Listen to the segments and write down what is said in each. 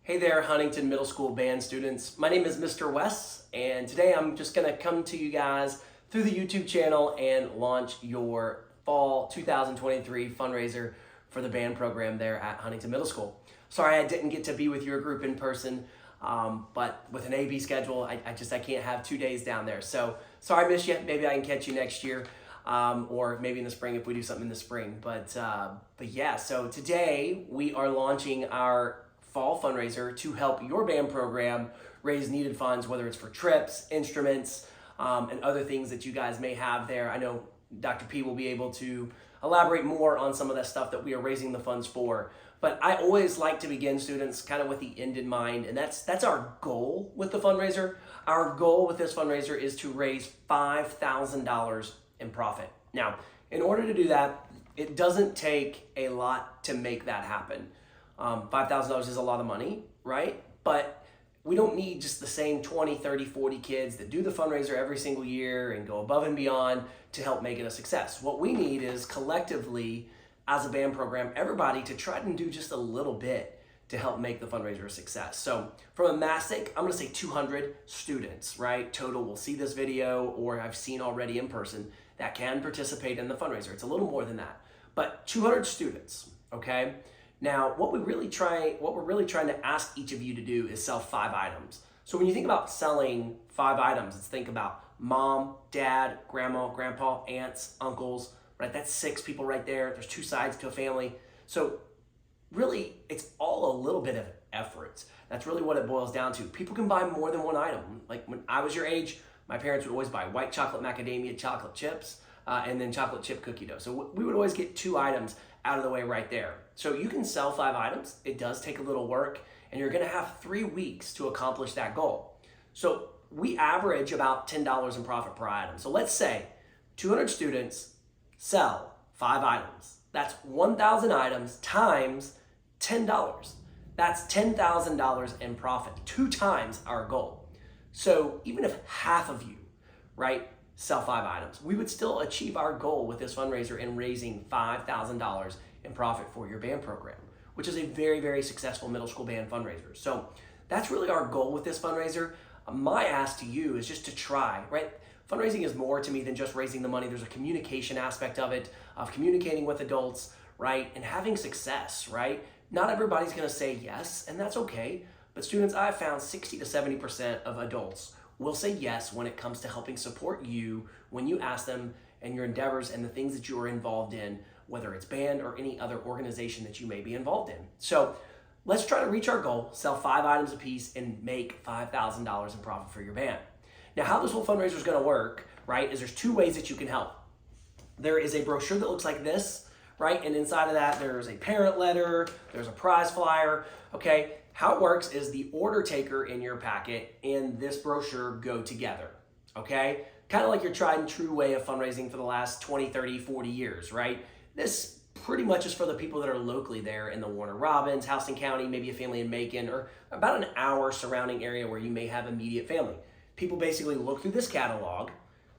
Hey there, Huntington Middle School band students. My name is Mr. Wes, and today I'm just gonna come to you guys through the YouTube channel and launch your fall 2023 fundraiser for the band program there at Huntington Middle School. Sorry I didn't get to be with your group in person, but with an AB schedule, I can't have 2 days down there. So sorry I missed you. Maybe I can catch you next year, or maybe in the spring if we do something in the spring. But yeah, so today we are launching our fall fundraiser to help your band program raise needed funds, whether it's for trips, instruments, and other things that you guys may have there. I know Dr. P will be able to elaborate more on some of that stuff that we are raising the funds for. But I always like to begin, students, kind of with the end in mind, and that's our goal with the fundraiser. Our goal with this fundraiser is to raise $5,000 in profit. Now, in order to do that, it doesn't take a lot to make that happen. $5,000 is a lot of money, right? But we don't need just the same 20, 30, 40 kids that do the fundraiser every single year and go above and beyond to help make it a success. What we need is collectively, as a band program, everybody to try and do just a little bit to help make the fundraiser a success. So from a mass sake, I'm gonna say 200 students, right? Total will see this video or I've seen already in person that can participate in the fundraiser. It's a little more than that, but 200 students, okay? Now, what we're really trying to ask each of you to do is sell 5 items. So when you think about selling 5 items, let's think about mom, dad, grandma, grandpa, aunts, uncles, right? That's 6 people right there. There's 2 sides to a family. So really, it's all a little bit of effort. That's really what it boils down to. People can buy more than one item. Like when I was your age, my parents would always buy white chocolate macadamia chocolate chips and then chocolate chip cookie dough. So we would always get 2 items out of the way right there. So you can sell 5 items. It does take a little work, and you're gonna have 3 weeks to accomplish that goal. So we average about $10 in profit per item. So let's say 200 students sell 5 items. That's 1,000 items times $10. That's $10,000 in profit, 2 times our goal. So even if half of you, right, sell 5 items, we would still achieve our goal with this fundraiser in raising $5,000 in profit for your band program, which is a very, very successful middle school band fundraiser. So that's really our goal with this fundraiser. My ask to you is just to try, right? Fundraising is more to me than just raising the money. There's a communication aspect of it, of communicating with adults, right? And having success, right? Not everybody's gonna say yes, and that's okay. But students, I've found 60 to 70% of adults will say yes when it comes to helping support you when you ask them and your endeavors and the things that you are involved in, whether it's band or any other organization that you may be involved in. So let's try to reach our goal, sell 5 items a piece and make $5,000 in profit for your band. Now, how this whole fundraiser is gonna work, right, is there's 2 ways that you can help. There is a brochure that looks like this, right? And inside of that, there's a parent letter, there's a prize flyer, okay? How it works is the order taker in your packet and this brochure go together, okay? Kind of like your tried and true way of fundraising for the last 20, 30, 40 years, right? This pretty much is for the people that are locally there in the Warner Robins, Houston County, maybe a family in Macon, or about an hour surrounding area where you may have immediate family. People basically look through this catalog,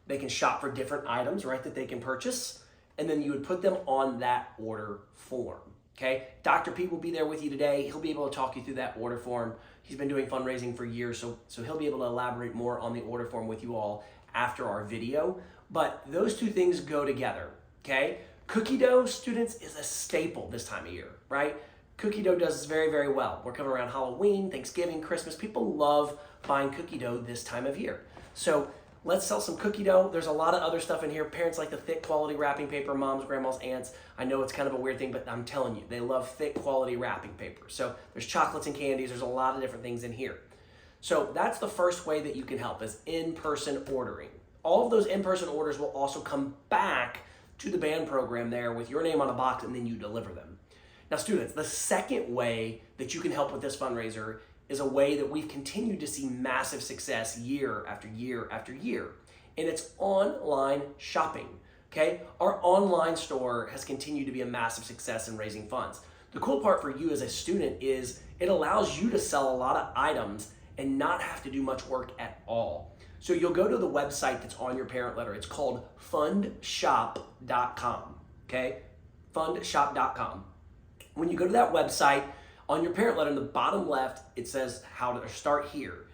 they can shop for different items, right, that they can purchase, and then you would put them on that order form. Okay, Dr. P will be there with you today. He'll be able to talk you through that order form. He's been doing fundraising for years, so he'll be able to elaborate more on the order form with you all after our video. But those 2 things go together, okay? Cookie dough, students, is a staple this time of year, right? Cookie dough does very, very well. We're coming around Halloween, Thanksgiving, Christmas. People love buying cookie dough this time of year. So let's sell some cookie dough. There's a lot of other stuff in here. Parents like the thick quality wrapping paper, moms, grandmas, aunts. I know it's kind of a weird thing, but I'm telling you, they love thick quality wrapping paper. So there's chocolates and candies. There's a lot of different things in here. So that's the first way that you can help, is in-person ordering. All of those in-person orders will also come back to the band program there with your name on a box, and then you deliver them. Now students, the second way that you can help with this fundraiser is a way that we've continued to see massive success year after year after year, and it's online shopping, okay? Our online store has continued to be a massive success in raising funds. The cool part for you as a student is it allows you to sell a lot of items and not have to do much work at all. So you'll go to the website that's on your parent letter. It's called fundshop.com, okay? Fundshop.com. When you go to that website, On your parent letter in the bottom left, it says how to start here.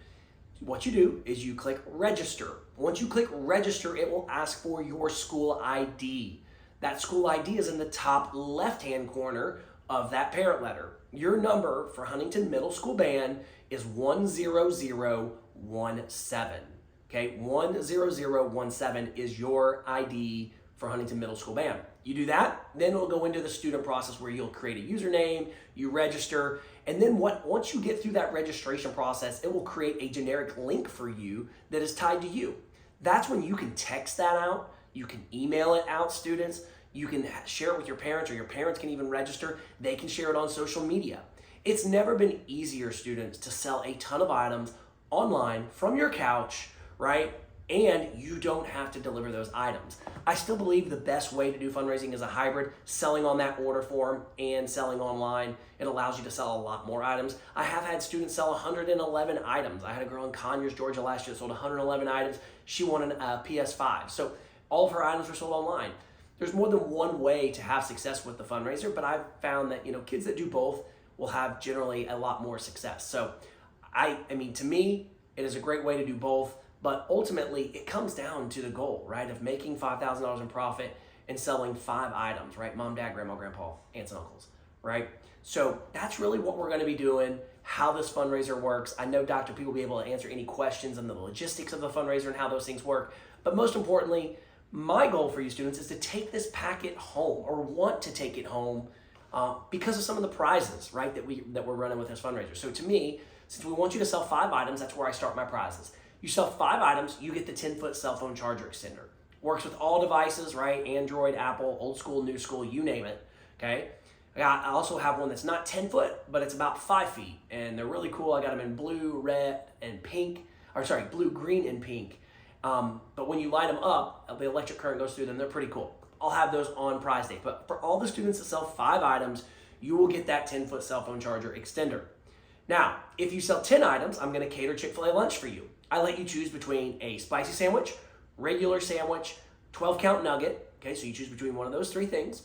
What you do is you click register. Once you click register, it will ask for your school ID. That school ID is in the top left-hand corner of that parent letter. Your number for Huntington Middle School Band is 10017. Okay, 10017 is your ID for Huntington Middle School Band. You do that, then it'll go into the student process where you'll create a username, you register, and then once you get through that registration process, it will create a generic link for you that is tied to you. That's when you can text that out, you can email it out, students, you can share it with your parents, or your parents can even register. They can share it on social media. It's never been easier, students, to sell a ton of items online from your couch, right? And you don't have to deliver those items. I still believe the best way to do fundraising is a hybrid, selling on that order form and selling online. It allows you to sell a lot more items. I have had students sell 111 items. I had a girl in Conyers, Georgia last year that sold 111 items. She won a PS5. So all of her items were sold online. There's more than one way to have success with the fundraiser, but I've found that kids that do both will have generally a lot more success. So I mean, to me, it is a great way to do both. But ultimately, it comes down to the goal, right, of making $5,000 in profit and selling 5 items, right? Mom, dad, grandma, grandpa, aunts and uncles, right? So that's really what we're going to be doing, how this fundraiser works. I know Dr. P will be able to answer any questions on the logistics of the fundraiser and how those things work. But most importantly, my goal for you students is to take this packet home, or want to take it home, because of some of the prizes, right, that we're running with this fundraiser. So to me, since we want you to sell 5 items, that's where I start my prizes. You sell 5 items, you get the 10-foot cell phone charger extender. Works with all devices, right? Android, Apple, old school, new school, you name it, okay? I also have one that's not 10 foot, but it's about 5 feet, and they're really cool. I got them in blue, red, and pink, blue, green, and pink. But when you light them up, the electric current goes through them. They're pretty cool. I'll have those on prize day. But for all the students that sell 5 items, you will get that 10-foot cell phone charger extender. Now, if you sell 10 items, I'm gonna cater Chick-fil-A lunch for you. I let you choose between a spicy sandwich, regular sandwich, 12-count nugget. Okay, so you choose between one of those 3 things.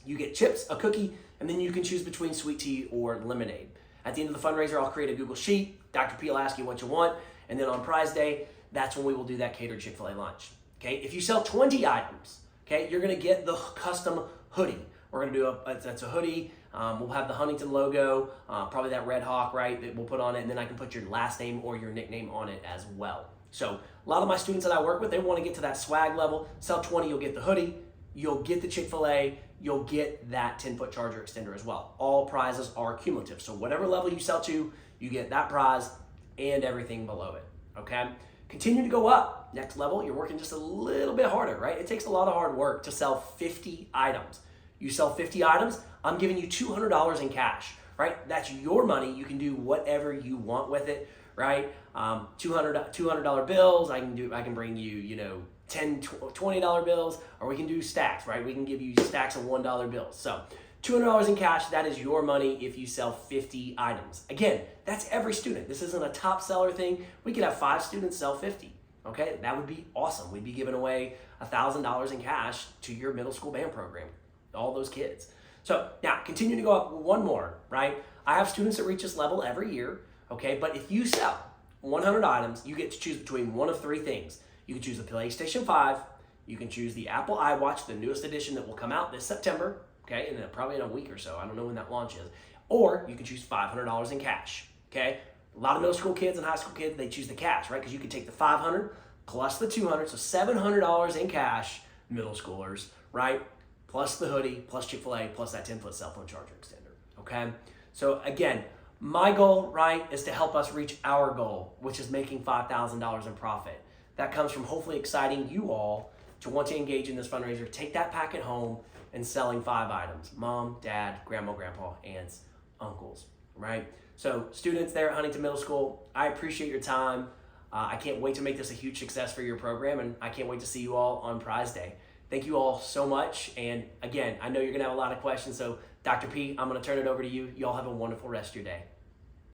You get chips, a cookie, and then you can choose between sweet tea or lemonade. At the end of the fundraiser, I'll create a Google Sheet. Dr. P will ask you what you want, and then on prize day, that's when we will do that catered Chick-fil-A lunch. Okay, if you sell 20 items, okay, you're gonna get the custom hoodie. We're gonna do that's a hoodie. We'll have the Huntington logo, probably that Red Hawk, right, that we'll put on it, and then I can put your last name or your nickname on it as well. So a lot of my students that I work with, they want to get to that swag level. Sell 20, you'll get the hoodie, you'll get the Chick-fil-A, you'll get that 10-foot charger extender as well. All prizes are cumulative. So whatever level you sell to, you get that prize and everything below it, okay? Continue to go up. Next level, you're working just a little bit harder, right? It takes a lot of hard work to sell 50 items. You sell 50 items, I'm giving you $200 in cash, right? That's your money. You can do whatever you want with it, right? $200 bills, I can bring you, $10, $20 bills, or we can do stacks, right? We can give you stacks of $1 bills. So $200 in cash, that is your money if you sell 50 items. Again, that's every student. This isn't a top seller thing. We could have 5 students sell 50, okay? That would be awesome. We'd be giving away $1,000 in cash to your middle school band program, all those kids. So now continue to go up one more, right? I have students that reach this level every year, okay? But if you sell 100 items, you get to choose between one of 3 things. You can choose the PlayStation 5, you can choose the Apple iWatch, the newest edition that will come out this September, okay? And then probably in a week or so, I don't know when that launch is. Or you can choose $500 in cash, okay? A lot of middle school kids and high school kids, they choose the cash, right? Because you can take the 500 plus the 200, so $700 in cash, middle schoolers, right? Plus the hoodie, plus Chick-fil-A, plus that 10-foot cell phone charger extender, okay? So again, my goal, right, is to help us reach our goal, which is making $5,000 in profit. That comes from hopefully exciting you all to want to engage in this fundraiser, take that packet home, and selling 5 items. Mom, dad, grandma, grandpa, aunts, uncles, right? So students there at Huntington Middle School, I appreciate your time. I can't wait to make this a huge success for your program, and I can't wait to see you all on prize day. Thank you all so much. And again, I know you're gonna have a lot of questions, so Dr. P, I'm gonna turn it over to you. You all have a wonderful rest of your day.